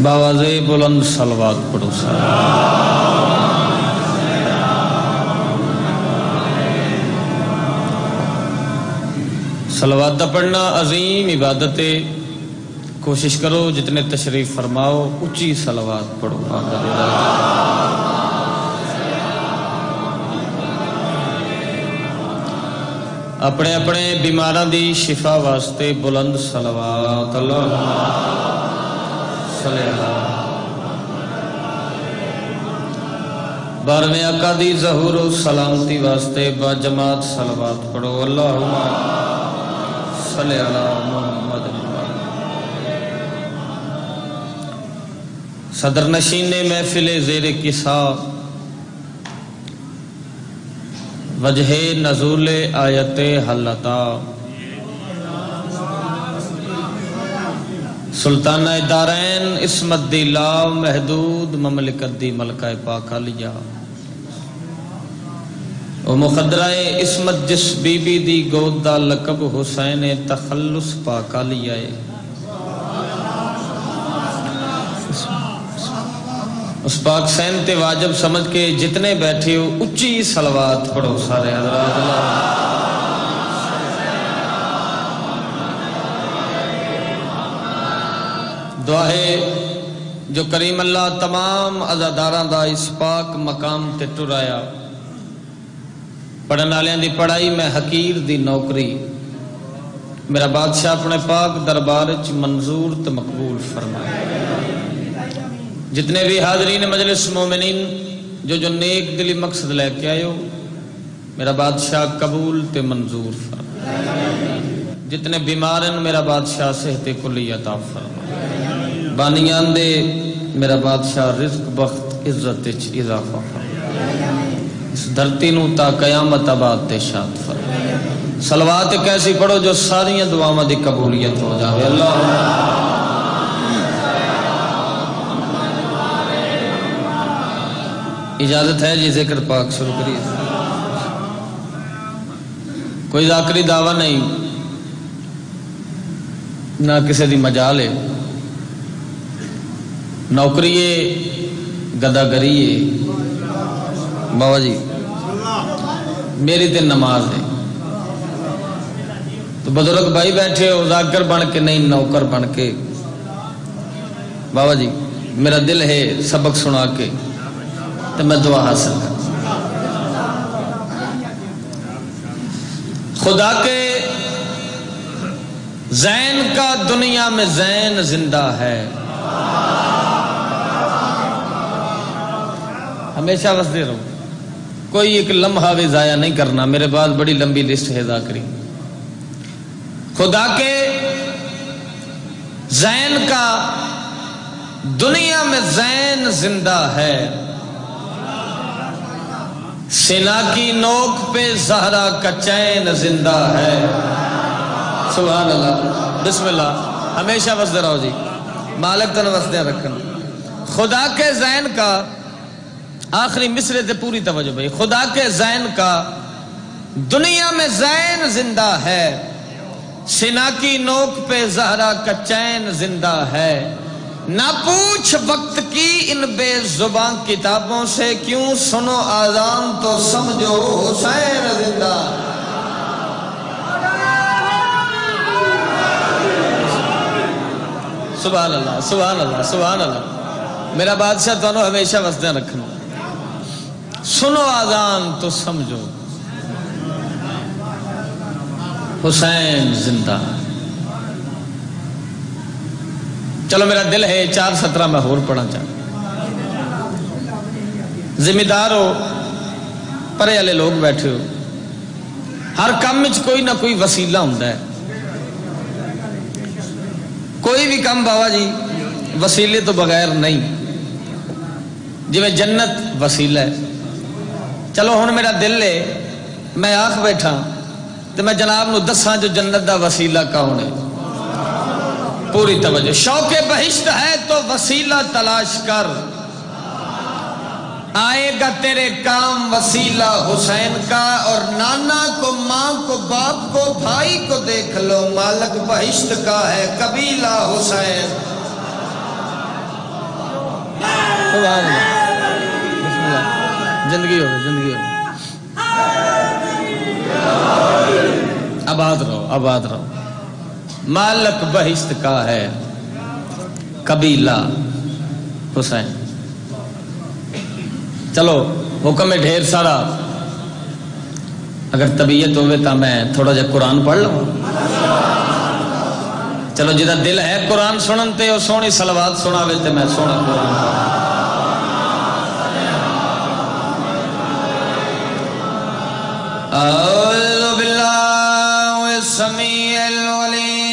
باوازِ بلند صلوات پڑھو صلوات پڑھنا عظیم عبادت ہے. کوشش کرو جتنے تشریف فرماؤ اونچی صلوات پڑھو. اپنے اپنے بیماراں دی شفا واسطے بلند صلوات. اللہ صلی اللہ. بارہویں آقا دی ظہور و سلامتی واسطے با جماعت صلوات پڑھو. اللہم صلی اللہ محمد. صدر نشین محفل زیر کسا وجہ نزول آیت حلتا سلطانہ دارین عصمت دی لا محدود مملکت دی ملکہ پاک علیہ و مخدرہ عصمت جس بی بی دی گود دا لقب حسین تخلص پاک علیہ. اس پاک سین تے واجب سمجھ کے جتنے بیٹھے ہو اچھی صلوات پڑھو سارے حضرات. اللہ دعا ہے جو کریم اللہ تمام عزاداراں دا اس پاک مقام تے ٹرایا. پڑھن والیاں دی پڑھائی میں حقیر دی نوکری میرا بادشاہ اپنے پاک دربار وچ منظور تے مقبول فرمائے. جتنے بھی حاضرین مجلس مومنین جو نیک دلی مقصد لے کے آئے ہو میرا بادشاہ قبول تے منظور فرمائے. جتنے بیمار ہیں میرا بادشاہ صحت کلی عطا فرمائے. بانیان دے میرا بادشاہ رزق بخت عزت اضافہ فرمائے. اس دھرتی نو تا قیامت آباد تے شاد فرمائے. صلوات کیسی پڑھو جو ساری دعاواں دی قبولیت ہو جاوے. اللہ اجازت ہے جی ذکر پاک شروع کریے. کوئی ذاکری دعویٰ نہیں نہ کسی دی مجال ہے نوکری ہے گداگری ہے. بابا جی میری تے نماز ہے تو بزرگ بھائی بیٹھے ہو ذاکر بن کے نہیں نوکر بن کے. بابا جی میرا دل ہے سبق سنا کے تو میں دعا حاصل کر. خدا کے زین کا دنیا میں زین زندہ ہے. ہمیشہ وسدے رہو کوئی ایک لمحہ بھی ضائع نہیں کرنا. میرے بعد بڑی لمبی لسٹ ہے ذاکری. خدا کے زین کا دنیا میں زین زندہ ہے. سینا کی نوک پہ زہرا کا چین زندہ ہے. سبحان اللہ بسم اللہ. ہمیشہ وسدے رہو جی مالک تن وسدے رکھنا. خدا کے زین کا آخری مصرے تے پوری توجہ بھائی. خدا کے زین کا دنیا میں زین زندہ ہے. سینا کی نوک پہ زہرا کا چین زندہ ہے. نہ پوچھ وقت کی ان بے زبان کتابوں سے کیوں سنو آذان تو سمجھو حسین زندہ. سبحان اللہ سبحان اللہ سبحان اللہ. میرا بادشاہ تانوں ہمیشہ وسدیاں رکھنا. سنو آذان تو سمجھو حسین زندہ. چلو میرا دل ہے 4:17 میں اور پڑھنا چاہتا. ذمہ دار ہو پرے والے لوگ بیٹھے ہو ہر کام وچ کوئی نہ کوئی وسیلہ ہوندا ہے. کوئی بھی کام بابا جی وسیلے تو بغیر نہیں. جویں جنت وسیلہ ہے. چلو ہن میرا دل ہے میں آکھ بیٹھا تو میں جناب نو دساں جو جنت دا وسیلہ کون ہے. پوری توجہ. شوق بہشت ہے تو وسیلہ تلاش کر آئے گا تیرے کام وسیلہ حسین کا. اور نانا کو ماں کو باپ کو بھائی کو دیکھ لو مالک بہشت کا ہے قبیلہ حسین. سبحان اللہ بسم اللہ زندگی ہو گئی زندگی ہو گئی آباد رہو آباد رہو مالک بہشت کا ہے قبیلہ حسین چلو حکم ہے ڈھیر سارا اگر طبیعت ہوئے تو میں تھوڑا جا قرآن پڑھ لوں چلو جدا دل ہے قرآن سنن تے اور سونی صلوات سناوے تے میں سونا قرآن اعوذ باللہ السمیع العلیم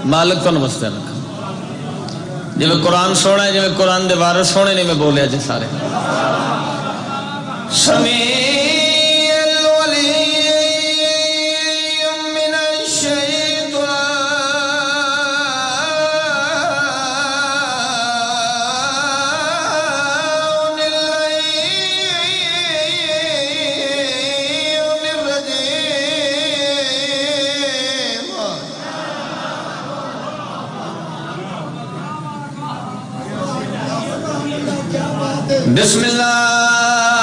مالک تو نمستے رکھا جی میں قرآن سونا ہے جی میں قرآن دے وارث سونے نہیں میں بولے جی سارے سمیع العلیم من الشیطان الرجیم بسم اللہ بسم اللہ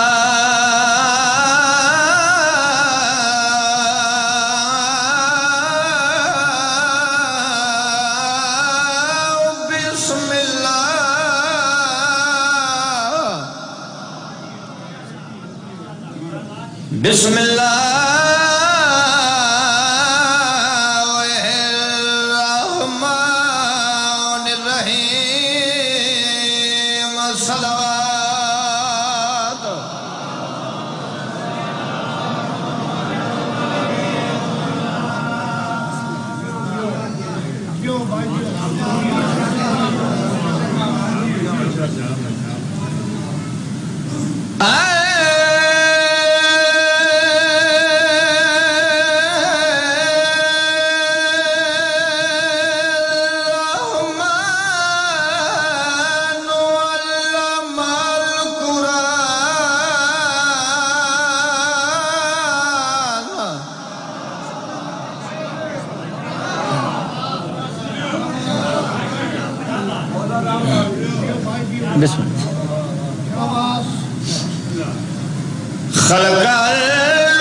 بسم اللہ الرحمن الرحیم صلوات بسم اللہ خلق الانسان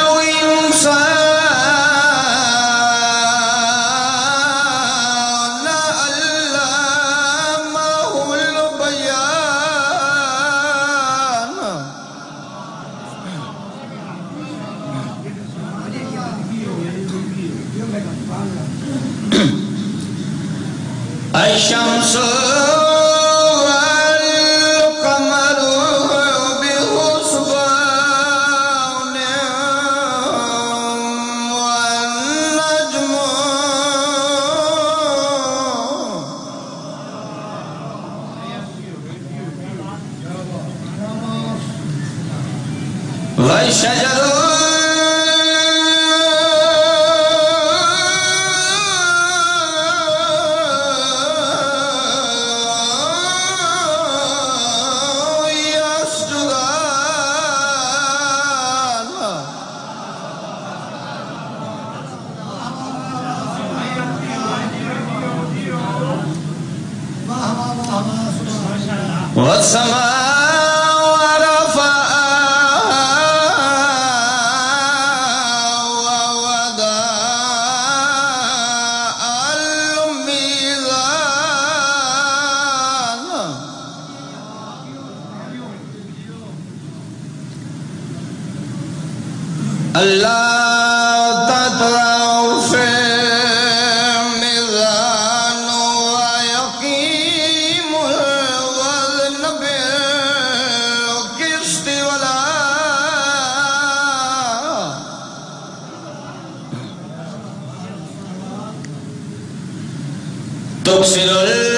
علمہ البیان الشمس والشجر يسجدان والسماء اللہ تطغوا فی المیزان ویقیموا الوزن بالقسط ولا تخسروا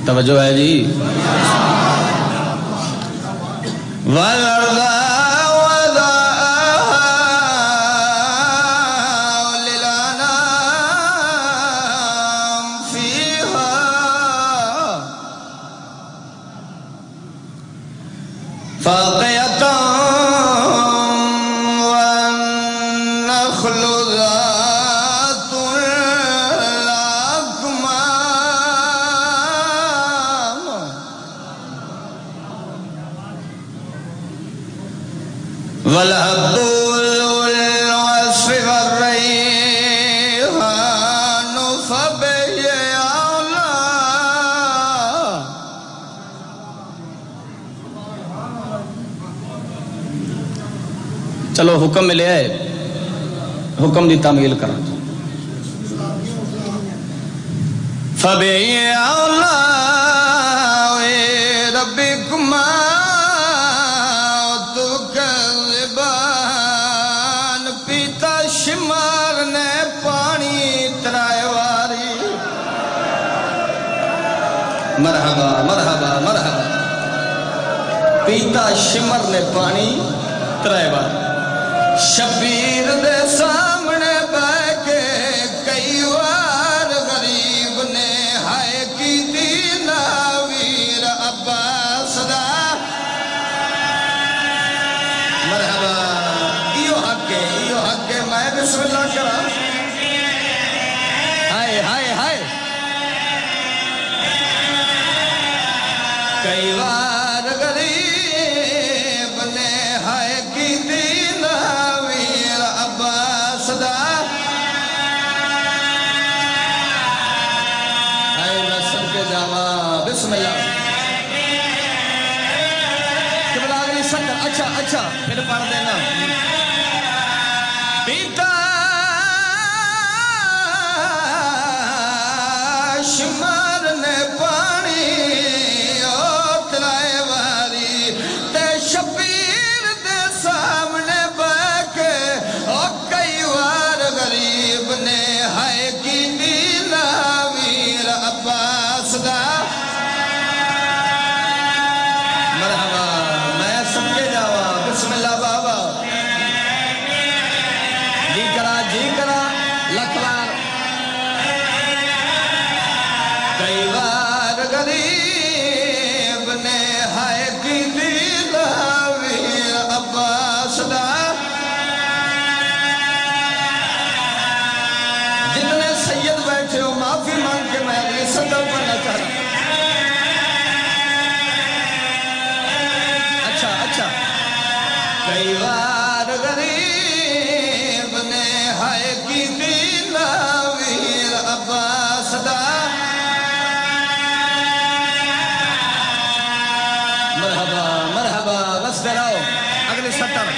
توجہ ہے جی چلو حکم ملے ہے حکم دی تعمیل کر فَبِأَيِّ آلَاءِ رَبِّكُمَا تُكَذِّبَانِ پیتا شمار نے پانی ترائے واری مرحبا مرحبا مرحبا پیتا شمر نے پانی ترائے واری شبیر دے سامنے بہ کے کئی وار غریب نے ہائے کی دینا ویر عباس دا مرحبا ایو حق ہے میں بسم اللہ کرا ہائے ہائے ہائے کئی وار غریب نے ہائے کی دینا بسم اللہ قبلہ اگلی سکر اچھا پھر پڑھ دینا پیتا شمار نے پانی ترائے واری تے شبیر دے سامنے بہ کے کئی وار غریب نے ہائے کی دینا ویر عباس دا بسم اللہ بابا جی کرا لکھوار کئی بار غریب نے ہائے کی دینا ویر عباس دا جتنے سید بیٹھے ہو معافی مانگ کے میں اگلی صدر پڑھنا چاہ رہا اچھا کئی بار غریب نے ہائے کی دینا ویر عباس دا مرحبا بس دراؤ اگلی سطر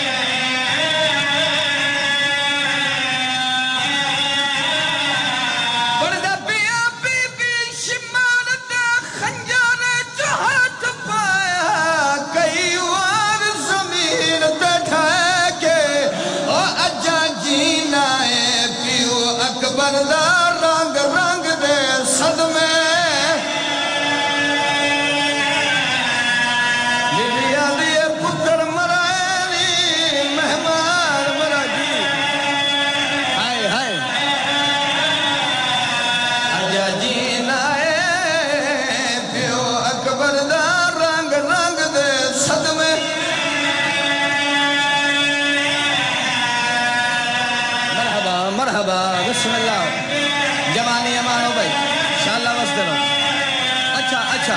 بڑھدا پیا بی بی شمال دا خنجر جو ہاتھ پایا کئی وار زمین تے ٹھائے او اجا جینا ہے پیو اکبر دا رنگ رنگ دے صدمے لیلیا دیئے پتر مرائنی مہمان مرا جی ہائے اجا جینا ہے پیو اکبر دا رنگ رنگ دے صدمے مرحبا بسم اللہ جوانی امانو بھائی انشاءاللہ واسطے رو اچھا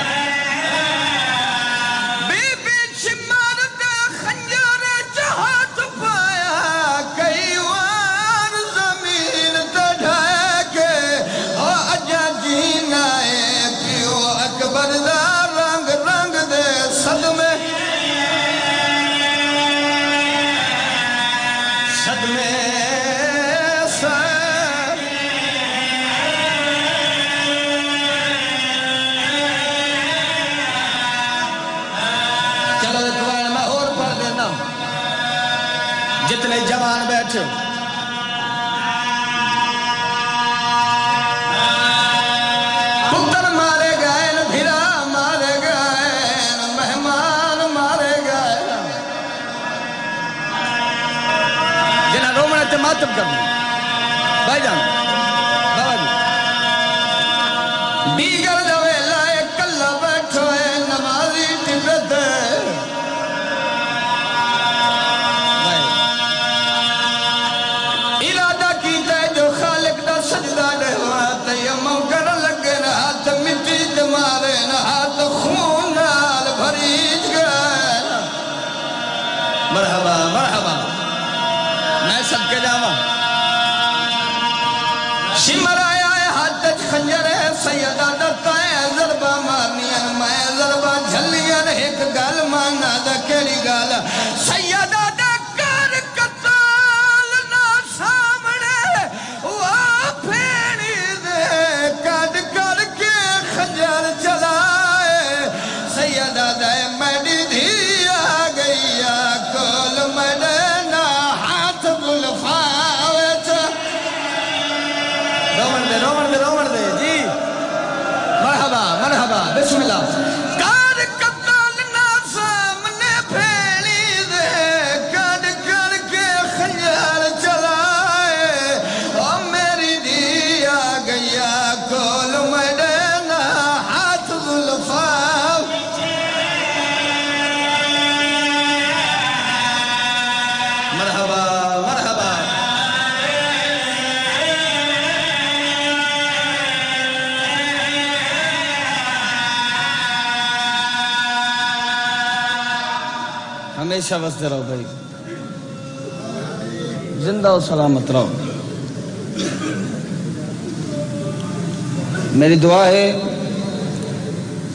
بی بی شمار دا خنجر چاہت پایا کئی وار زمین تے ڈھائے کے او اجا جینا ہے پیو اکبر دا رنگ رنگ دے صدمے جتنے جوان بیٹھے پتر مارے گئے نہ پھرا مخاطب کرنا بھائی جان بابا جی دیگر دوے لائے کلا بیٹھو ہے نمازی ٹپت ارادہ کیتا ہے جو خالق دا سجدہ دے ہوا تیمم کر لگے نہ ہاتھ مٹی دمارے نہ ہاتھ خون نال بھریج گئے مرحبا مرحبا میں سب کے جاواں شمر آیا ہے ہاتھ خنجر ہے سیدہ دتا ہے ضربہ مارنیاں میں ضربہ جھلیاں ایک گال مانگنا دا کیڑی گال سیدہ دا کر قتل نہ سامنے وہ پھیڑی دے کٹ کر کے خنجر چلائے سیدہ دے میڈی دھی آ گئی کول میڈے نہ ہاتھ گلفاوے رومن دے جی مرحبا مرحبا بسم اللہ کار قتل نہ سامنے پھیلی دے کٹ کر کے خنجر چلائے اور میری دی آ گیا کول میڈے نہ ہاتھ زلفاو مرحبا مرحبا ہمیشہ وستے رہو بھائی زندہ و سلامت رہو میری دعا ہے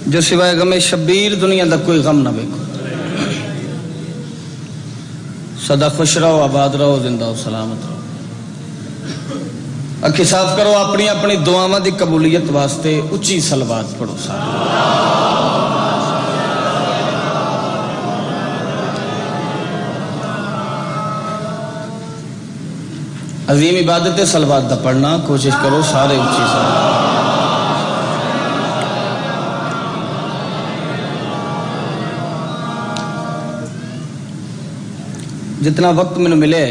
جو سوائے غم شبیر دنیا دا کوئی غم نہ بیکو سدا خوش رہو آباد رہو زندہ و سلامت رہو اکھی صاف کرو اپنی اپنی دعاواں دی قبولیت واسطے اچھی صلوات پڑھو سارے عظیم عبادت صلوات دا پڑھنا کوشش کرو سارے اچھی صلوات جتنا وقت میں ملے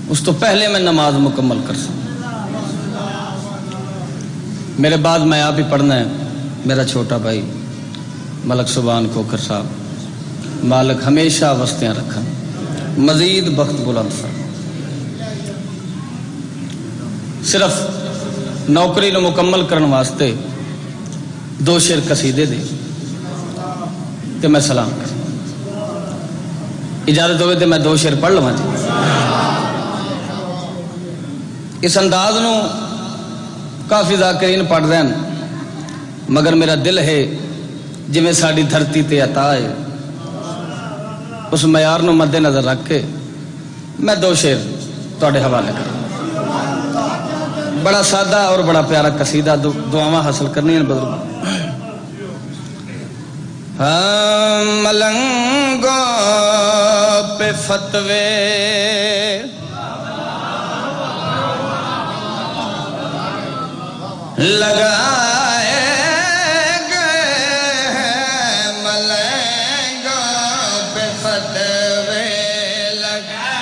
اس تو پہلے میں نماز مکمل کر سکوں میرے بعد میں آپ ہی پڑھنا ہے میرا چھوٹا بھائی ملک سبحان کوکر صاحب مالک ہمیشہ وستیاں رکھن مزید بخت بلند فرمائے صرف نوکری نو مکمل کرنے واسطے 2 شعر قصیدے دے کہ میں سلام کر اجازت ہوئے تو میں 2 شعر پڑھ لوں جی اس انداز نو کافی ذاکرین پڑھ رہے ہیں مگر میرا دل ہے جی میں ساڑی دھرتی تے عطا ہے اس معیار نو مد نظر رکھ کے میں 2 شعر تواڈے حوالے کروں بڑا سادہ اور بڑا پیارا قصیدہ دعاواں حاصل کرنی ہیں بزرگ ملنگوں پہ فتوے لگائے گئے ہیں ملنگوں پہ فتوے لگائے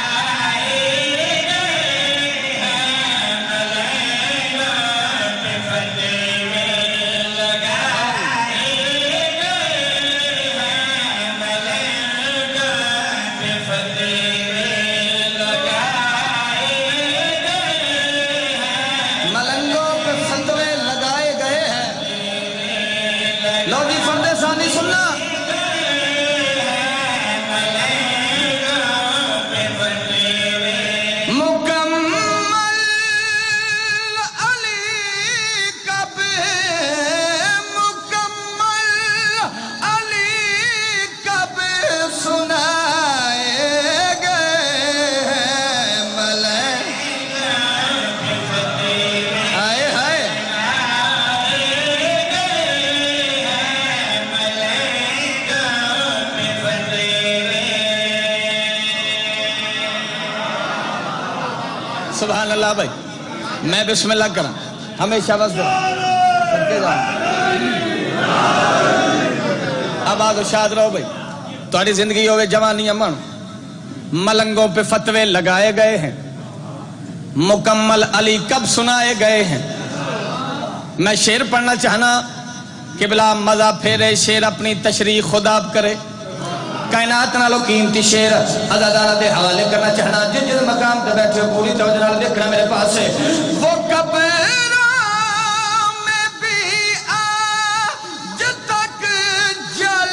سبحان اللہ بھائی میں بسم اللہ کرا ہمیشہ بس دے آباد و شاد رہو بھائی تھوڑی زندگی ہوئے جوانی امن ملنگوں پہ فتوے لگائے گئے ہیں، مکمل علی کب سنائے گئے ہیں۔ میں شعر پڑھنا چاہنا کہ بلا مزہ پھیرے شعر اپنی تشریح خود آپ کرے، کائنات نالو قیمتی شعر ازادارہ دے حوالے کرنا چاہنا، جس مقام تے بیٹھے پوری توجہ نال دیکھنا میرے پاس ہے۔ وہ قبروں میں بھی آج تک جل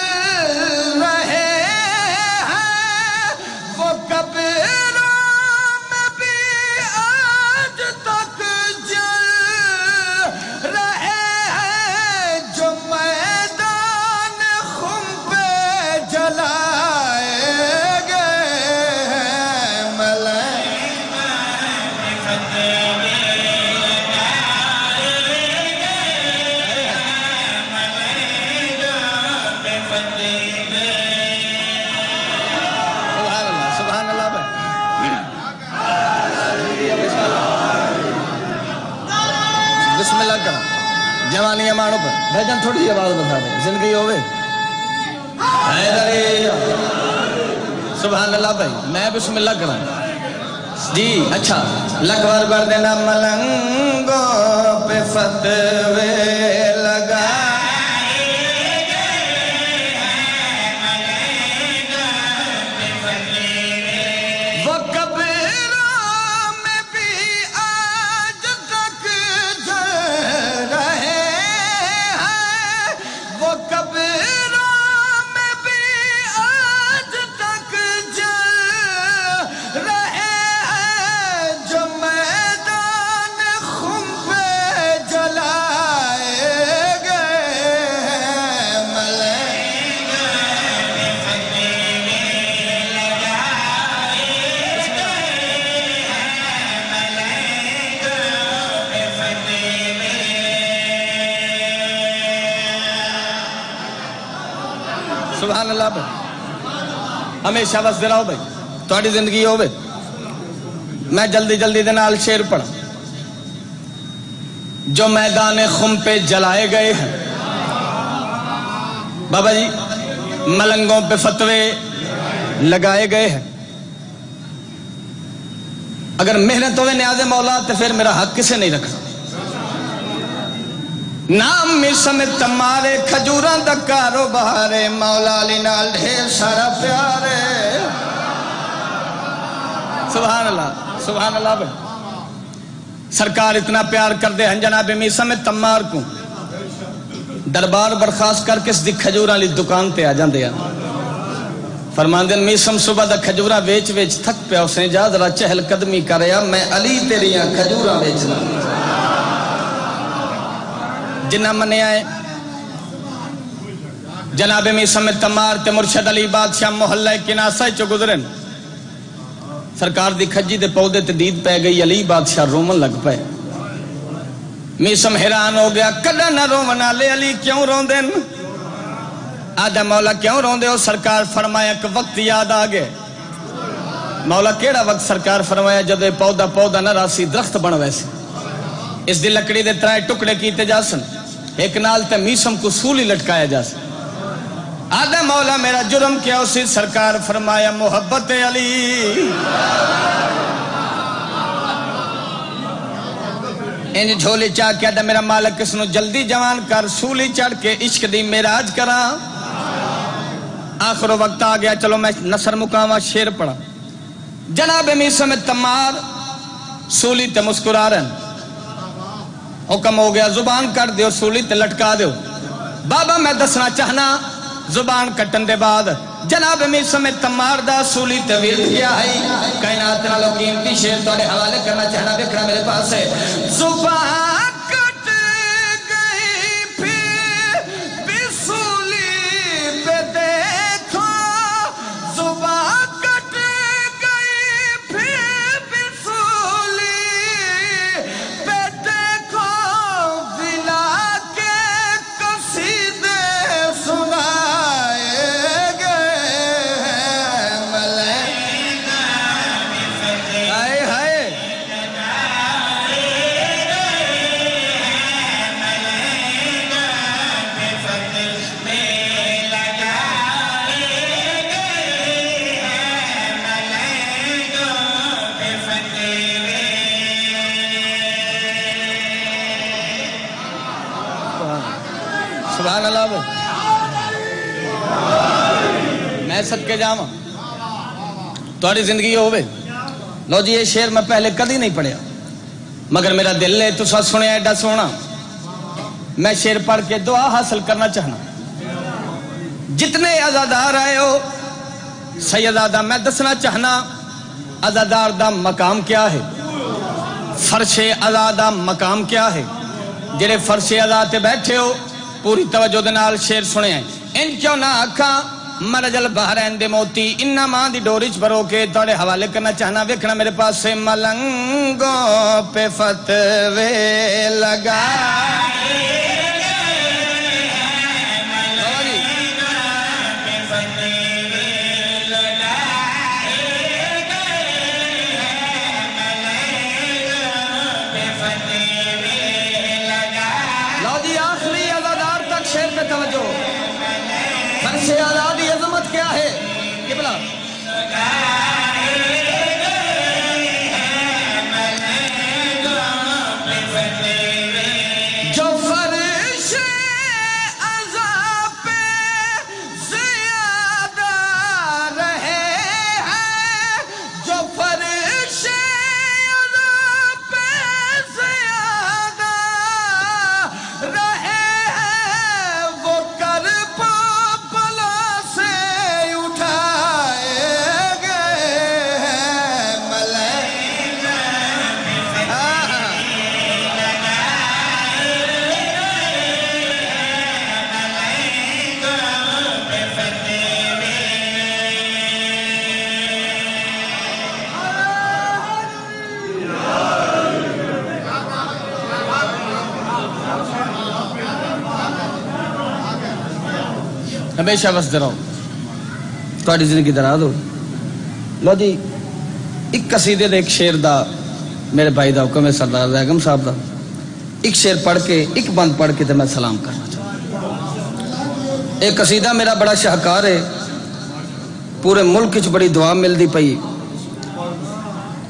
رہے ہیں، وہ قبروں میں بھی آج تک جل رہے ہیں، جو میدان خم پہ جلائے گئے ہیں، سبحان اللہ بھائی، بسم اللہ کرنا جوانی امانوں پر بھائی جان تھوڑی سی آواز بتا دیں، زندگی ہوئے سبحان اللہ بھائی، میں بسم اللہ کرنا جی۔ اچھا لکھوار بڑھ دینا ملنگوں پہ فتوے لگا، وہ قبروں میں بھی آج تک جل رہے ہیں، وہ قبروں میں بھی آج تک جل رہے ہیں، جو میدان خم پہ جلائے گئے ہیں، سبحان اللہ بھائی، ہمیشہ وسدے رہو بھائی، تھوڑی زندگی ہوئے۔ میں جلدی جلدی دے نال شعر پڑھا، جو میدان خم پہ جلائے گئے ہیں، بابا جی ملنگوں پہ فتوے لگائے گئے ہیں۔ اگر محنت ہوئے نیاز مولا تو پھر میرا حق کسے نہیں رکھا۔ نام میسم تمارے کھجوراں دا کاروبارے، مولا علی نال ڈھیر سارا پیارے، سبحان اللہ سبحان اللہ بھائی۔ سرکار اتنا پیار کر دے ہیں جناب میسم تمار کو، دربار برخاست کر کے اس دی کھجوراں لی دکان تے آ جاندے ہیں، فرماندن میسم صبح دا کھجوراں ویچ ویچ تھک پیا، اس نے جا ذرا چہل قدمی کریا، میں علی تیریاں کھجوراں ویچنا۔ جنہ منیا ہے جناب میسم تمار تے مرشد علی بادشاہ محلہ کناسہ چو گزرن، سرکار دی کھجی دے پودے تے دید پہ گئی، علی بادشاہ رومن لگ پائے۔ میسم حیران ہو گیا، کڈا نہ رومنا لے علی کیوں رون دین؟ آدھا مولا کیوں رون دے ہو؟ سرکار فرمایا کہ وقت یاد آگئے۔ مولا کیڑا وقت؟ سرکار فرمایا جدے پودا نہ راسی درخت بن ویسے، اس دی لکڑی دے ترائے ٹکڑے کیتے جاسن، ایک نال تے میسم کو سولی لٹکایا جاسن۔ آدھا مولا میرا جرم کیا؟ اسی سرکار فرمایا محبت علی، انج جھولی چاہ کے آدھا میرا مالک اس نو جلدی جوان کر، سولی چڑھ کے عشق دی معراج کرا۔ آخر وقت آ گیا، چلو میں نصر مقامہ شعر پڑھا۔ جناب میسم تمار سولی تے مسکرا رہن، حکم ہو گیا زبان کر دیو، سولی تے لٹکا دیو۔ بابا میں دسنا چاہنا، زبان کٹن دے بعد جناب میسم تمار دا سولی تے ورد کیا ہے، کائنات نالو قیمتی شعر تھوڑے حوالے کرنا چاہنا، دیکھنا میرے پاس ہے۔ زبان کٹ گئی پھر بھی سولی پہ دیکھو، زبان کٹ گئی پھر بھی سولی پہ دیکھو، ولا کے قصیدے سنائے گئے ہیں، آئے ہائے اللہ بھائی میں صدقے جاواں تھوڑی زندگی ہوئے لو جی یہ شعر میں پہلے کدی نہیں پڑھیا مگر میرا دل ہے تسا سنیا ایڈا سونا میں شعر پڑھ کے دعا حاصل کرنا چاہنا جتنے عزادار آئے ہو سیدادہ میں دسنا چاہنا عزادار دا مقام کیا ہے فرش عزادہ مقام کیا ہے جڑے فرش عزاد تے بیٹھے ہو پوری توجہ دے نال شعر سنے ہیں ان کیوں نہ آکھاں مرجل بحرین دے موتی انہا ماں دی ڈورچ برو کے توڑے حوالے کرنا چاہنا ویکھنا میرے پاس سے ملنگوں پہ فتوے لگا لو جی آخری عزادار تک شعر پہ توجہ فرش آزادی عظمت کیا ہے قبلہ جو فرش عذاب پہ زیادہ رہے ہیں جو فرش عذاب پہ زیادہ رہے ہیں وہ کرب بلا سے اٹھائے گئے ہیں ملائکہ ہمیشہ وسدے رہو تھوڑی زندگی دراز ہو لو جی ایک قصیدے دے ایک شعر دا میرے بھائی دا حکم ہے سردار بیگم صاحب دا ایک شعر پڑھ کے ایک بند پڑھ کے تے میں سلام کرنا چاہتا ایک قصیدہ میرا بڑا شاہکار ہے پورے ملک وچ بڑی دعا ملدی پئی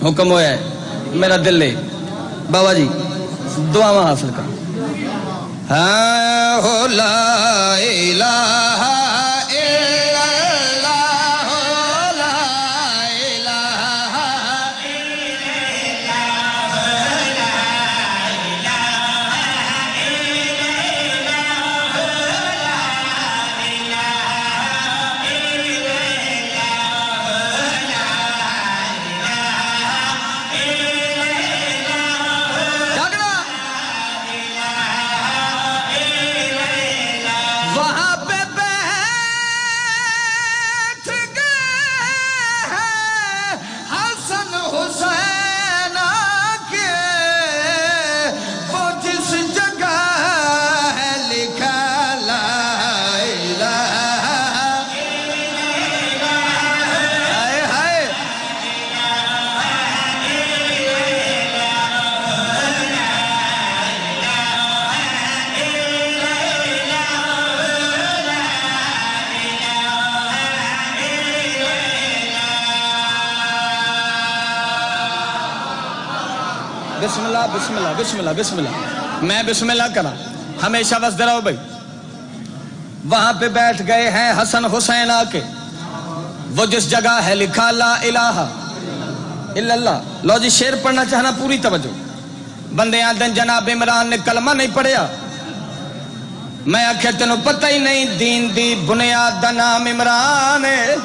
حکم ہویا ہے میرا دل ہے بابا جی دعاواں حاصل کر ہاں ہو لا الہ الا اللہ لا الہ الا وہاں پہ بیٹھ گئے ہیں حسن حسین کے وہ جس جگہ ہے لکھا لا الہ ہائے ہائے بسم اللہ بسم اللہ بسم اللہ بسم اللہ میں بسم اللہ کرا ہمیشہ وسدے رہو بھائی وہاں پہ بیٹھ گئے ہیں حسن حسین آ کے وہ جس جگہ ہے لکھا لا الہ الا اللہ لو جی شعر پڑھنا چاہنا پوری توجہ بندے آدن جناب عمران نے کلمہ نہیں پڑھیا میں آکھے تینوں پتہ ہی نہیں دین دی بنیاد دا نام عمران ہے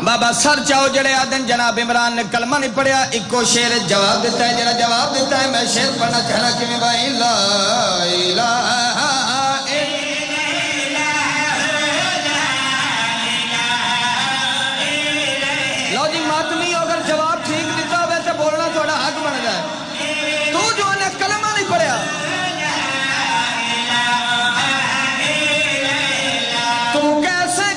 بابا سر چاہو جڑے آدن جناب عمران نے کلمہ نہیں پڑھیا ایک کو شعر جواب دیتا ہے جڑا جواب دیتا ہے میں شعر پڑھنا چاہنا کہ میں بھائی لا الہ لو جی ماتمی اگر جواب ٹھیک دیتا ہوئے تو بولنا تھوڑا حق بن جائے تو جو نے کلمہ نہیں پڑھیا تو کیسے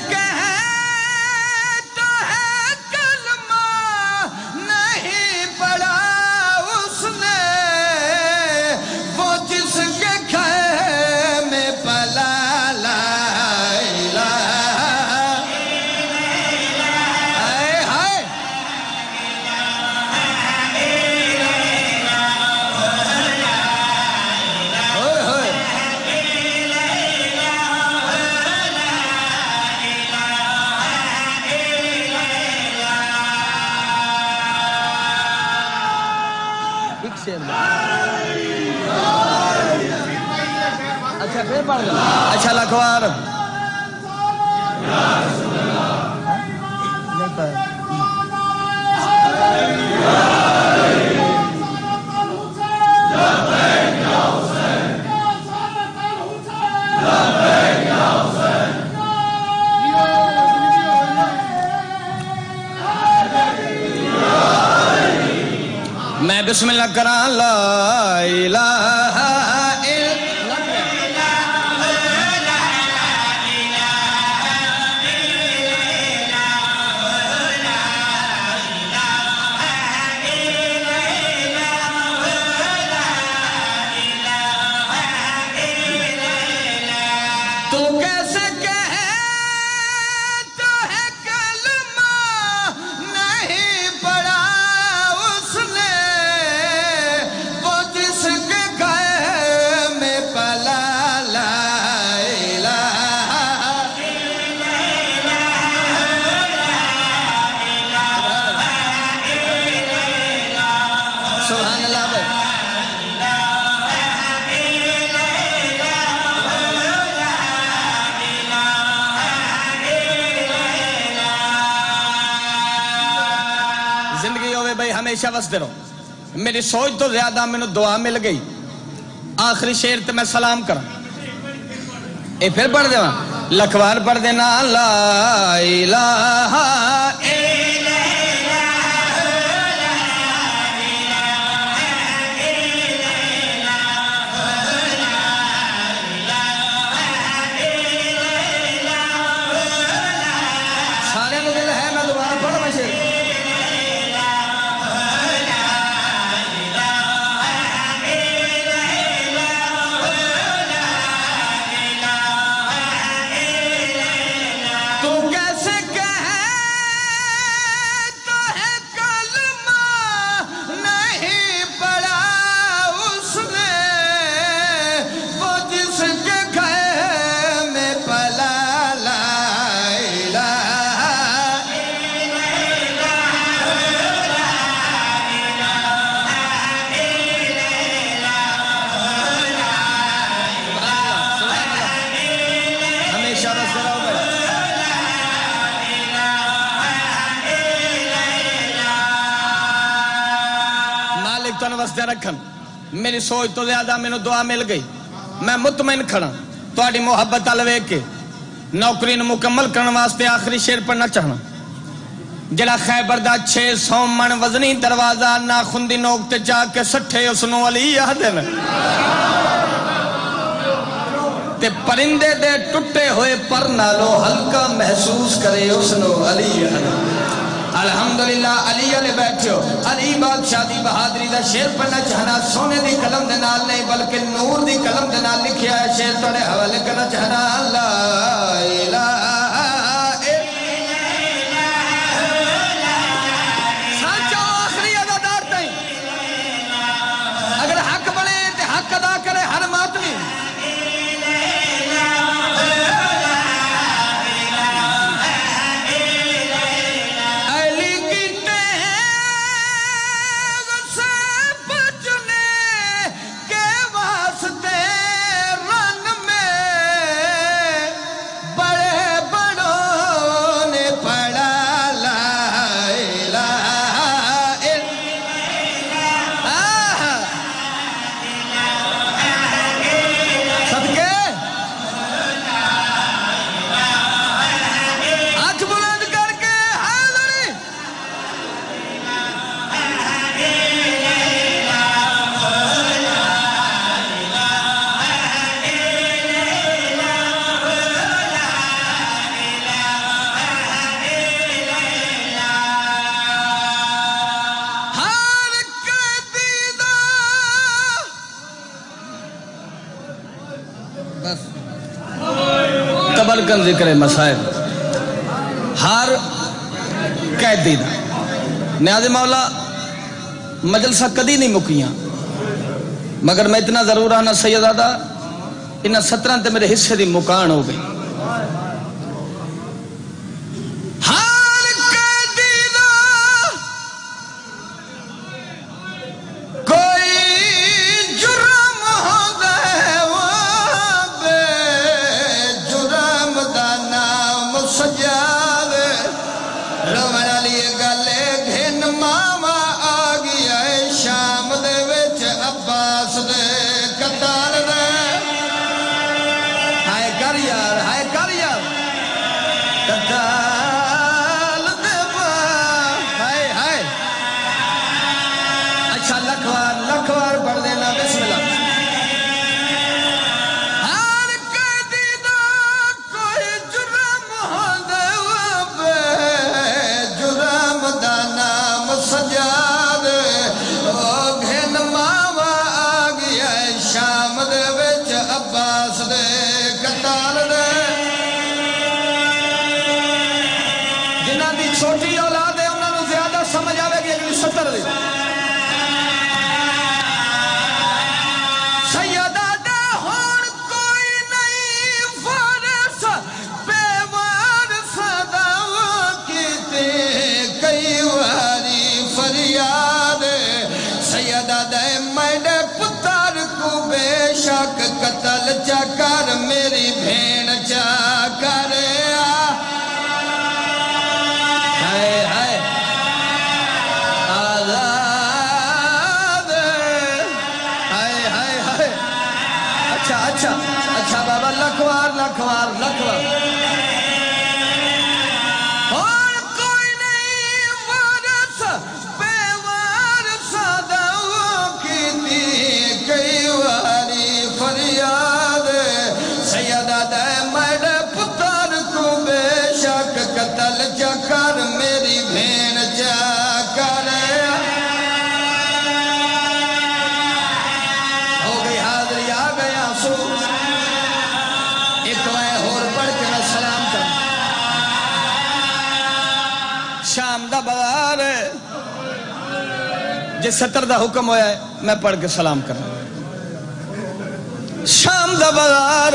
پڑھ لیں اچھا لکھوار میں بسم اللہ کرا لا الہ الا تو کیسے کہے تو ہے کلمہ نہیں پڑھا اس نے وہ جس کے گھر میں پلا لا الہ سبحان اللہ بھائی زندگی ہوئے بھائی ہمیشہ وستے رہو میری سوچ تو زیادہ میں نے دعا مل گئی آخری شعر تے میں سلام کرا اے پھر پڑھ دے وہاں لکھوار پڑھ دینا لا الہ سارے کو دل ہے میں دوبارہ پڑھ میں شعر تو کیسے کہے تو ہے کلمہ نہیں پڑھا اس نے وہ جس کے گھر میں پلا لا الہ ہمیشہ بس رہو بھائی مالک تو وستے رکھن میری سوچ تو زیادہ میں دعا مل گئی میں مطمئن کھڑا تہاڈی محبت ال ویکھ کے نوکری نو مکمل کرن واسطے آخری شعر پڑھنا چاہنا جڑا خیبر دا 600 من وزنی دروازہ ناخن دی نوک تے جا کے سٹھے اس نو علی آدھے نے تے پرندے دے ٹوٹے ہوئے پر نالو ہلکا محسوس کرے اس نو علی آدھے الحمدللہ علی علی بیٹھو علی بادشاہ دی بہادری دا شعر پڑھنا چاہنا سونے دی قلم دے نال نہیں بلکہ نور دی قلم دے نال لکھیا ہے شعر توڑے حوالے کرنا چاہنا لا الہ سانچو آخری ادادار تائیں اگر حق بنے تے حق ادا کرے ہر ماتمی علی کی تیغ سے بچنے کے واسطے رن میں بڑے بڑوں نے پڑھا لا الہ الا صدقے ہاتھ بلند کر کے حاضری ہر قدیدہ بس تبرکن ذکر مسائل ہر قیدی دا نیاز مولا مجلسہ کدی نہیں مکیاں مگر میں اتنا ضرور آنا سیدادہ انہاں 17 تے میرے حصے دی مکان ہو گئی ہر قیدی دا کوئی جرم ہو گئے وہ بے کر یار ہائے کر یار کتال دیوا ہائے ہائے اچھا لکھوار پڑھ دینا بسم اللہ ہر قیدی دا کوئی جرم ہو دے بے جرم دا نام سجاد او گھن ماوا آگیا شام دے وچ عباس دے کتال دے جنہ دی چھوٹی اولاد ہے انہوں نے زیادہ سمجھ آوے گی اگلی سطر دی سیدہ دا ہون کوئی نہیں فارس پیوار صداو کیتے کئی واری فریاد سیدہ دے میڈے پتر کو بے شک قتل چکر میری بھین چکر ہائے ہائے آزاد ہائے ہائے ہائے اچھا اچھا اچھا بابا لکھوار اور کوئی نہیں وارث پیوار صداو کیتی کئی واری فریاد سیدہ دے میڈے پتر کو بے شک قتل چکر میری بھین چکر ہو گئی حاضری آ گیا سو ایک وائے ہور پڑھ کے میں سلام کر شام دا بازار جس سطر دا حکم ہویا ہے میں پڑھ کے سلام کر شام دا بازار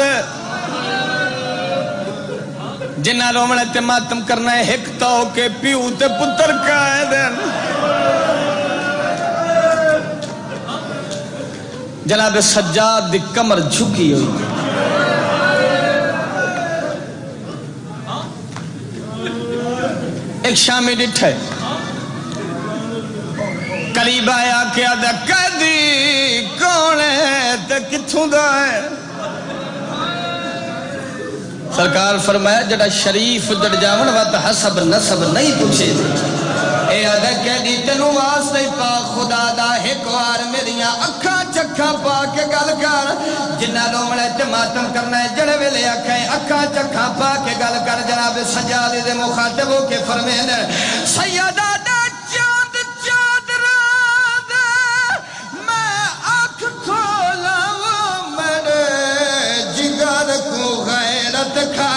جنہ رومنے تے ماتم کرنا ہے ہک تاؤ کے پیو تے پتر قائد جناب سجاد دی کمر جھکی ہوئی ایک شامی ڈٹھ ہے قریب آیا کہ آدھا قیدی کون ہے تے کتھوں دا ہے سرکار فرمایا جڑا شریف جڑ جاون وقت حسب نسب نہیں پوچھے اے آدھا قیدی تینوں واسطے پا خدا دا ایک وار میریاں اکھاں چکھاں پا کے گل کر جنہ لومڑے تے ماتم کرنا ہے جڑے ویلے آکھیں اکھاں چکھاں پا کے گل کر جناب سجادی دے مخاطب ہو کے فرمین سیدہ دا چاند چاند رات میں آنکھ کھولا وہ میرے جگر کو غیرت کھا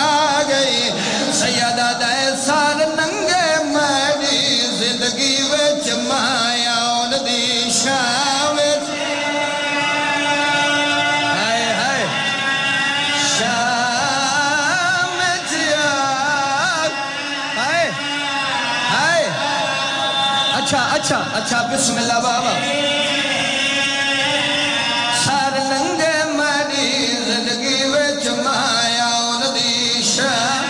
گئی سیدہ دے سار ننگے میری زندگی وچ مایا ان دی شام وچ ہائے ہائے شام وچ ہائے ہائے اچھا بسم اللہ بابا سار ننگے میری زندگی وچ مایا ان دی شام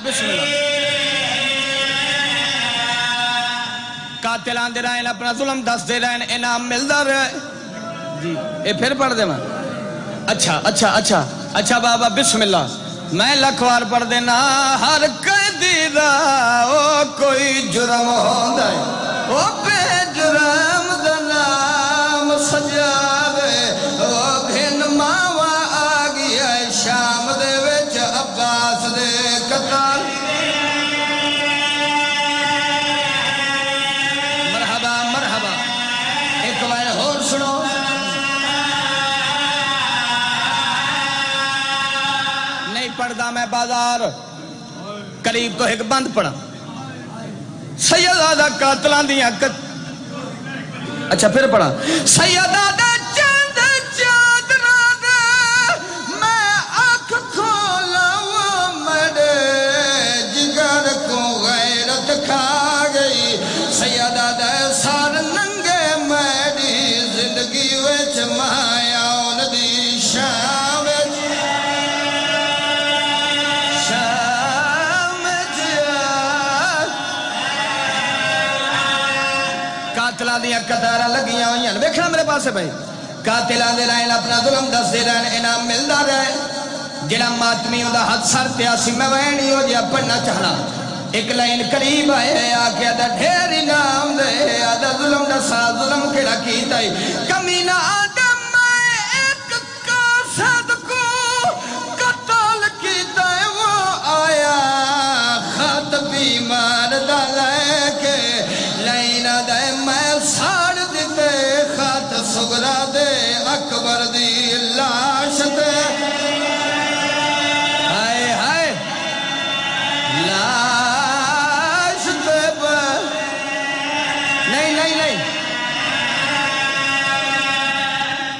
بسم اللہ قاتلان دے رہے ہیں اپنا ظلم دس دے رہے ہیں انعام ملدہ رہے جی اے پھر پڑھ دے میں اچھا بابا بسم اللہ میں لکھوار پڑھ دینا ہر قیدی دا او کوئی جرم ہوندہ ہے او بے جرم دا نام سجاد او گھن ماوا آگیا شام دے وچ عباس دے قتال مرحبا ایک بار اور سنو نہیں پڑھدا میں بازار قریب تو ایک بند پڑھا سیدہ قاتلان دیا اچھا پھر پڑھا سیدہ چند چاند رات میں آنکھ کھولا وہ میرے جگر کو غیرت کھا گئی سیدہ دے سار ننگے میری زندگی وچ مایا ان دی شام وچ قاتلاں دیاں قطاراں لگیاں ہوئیاں ویکھنا میرے پاس ہے بھائی قاتلاں دے رہے اپنا ظلم دس دے رہے انعام ملدا رہے جڑا ماتمی دا ہاتھ سر تے اسی میں وینی ہو جیا پڑھنا چاہنا ایک لائن قریب آئے آکے آدھا ڈھیر انعام دے آدھا ظلم دا سا ظلم کیڑا کیتا ہے کمینہ آدم میں ایک قاصد کو قتل کیتا ہے وہ آیا خط بیمار دا لے کے لائن دے میں ساڑ دیتے خط سگرا دے اکبر دی لاش دے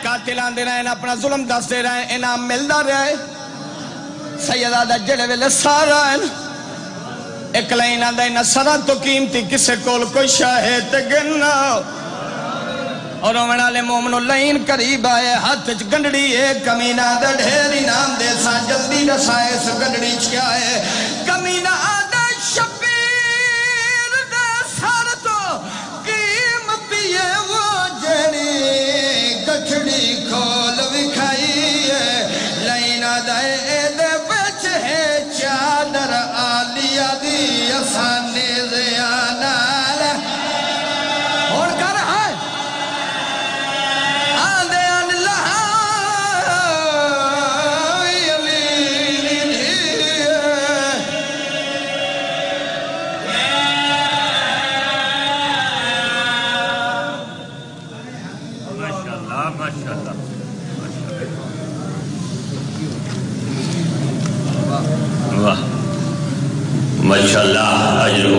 قاتلان دے رہے اپنا ظلم دس دے رہے انعام ملدا رہے سیدہ دا جڑے ویلے سارا ہے ایک لائن آدھا انہا سارا تو قیمتی کسے کول کوئی شاہد گننا اور اومنا لے مومنو لائن قریب آئے ہاتھ گنڈڑی ایک کمینہ آدھا ڈھیر انعام دے سا جلدی رسائے سو گنڈڑی چھیا ہے کمینہ آدھا شبیر دے سار تو قیمتی ہے وہ جڑی گچھڑی کھول وکھائی ہے لائنہ دائے دے بچ ہے چادر آلیہ دی اسانے زیانہ اور کر ہے آدھے اللہ علی ماشاءاللہ واہ ماشاءاللہ اجر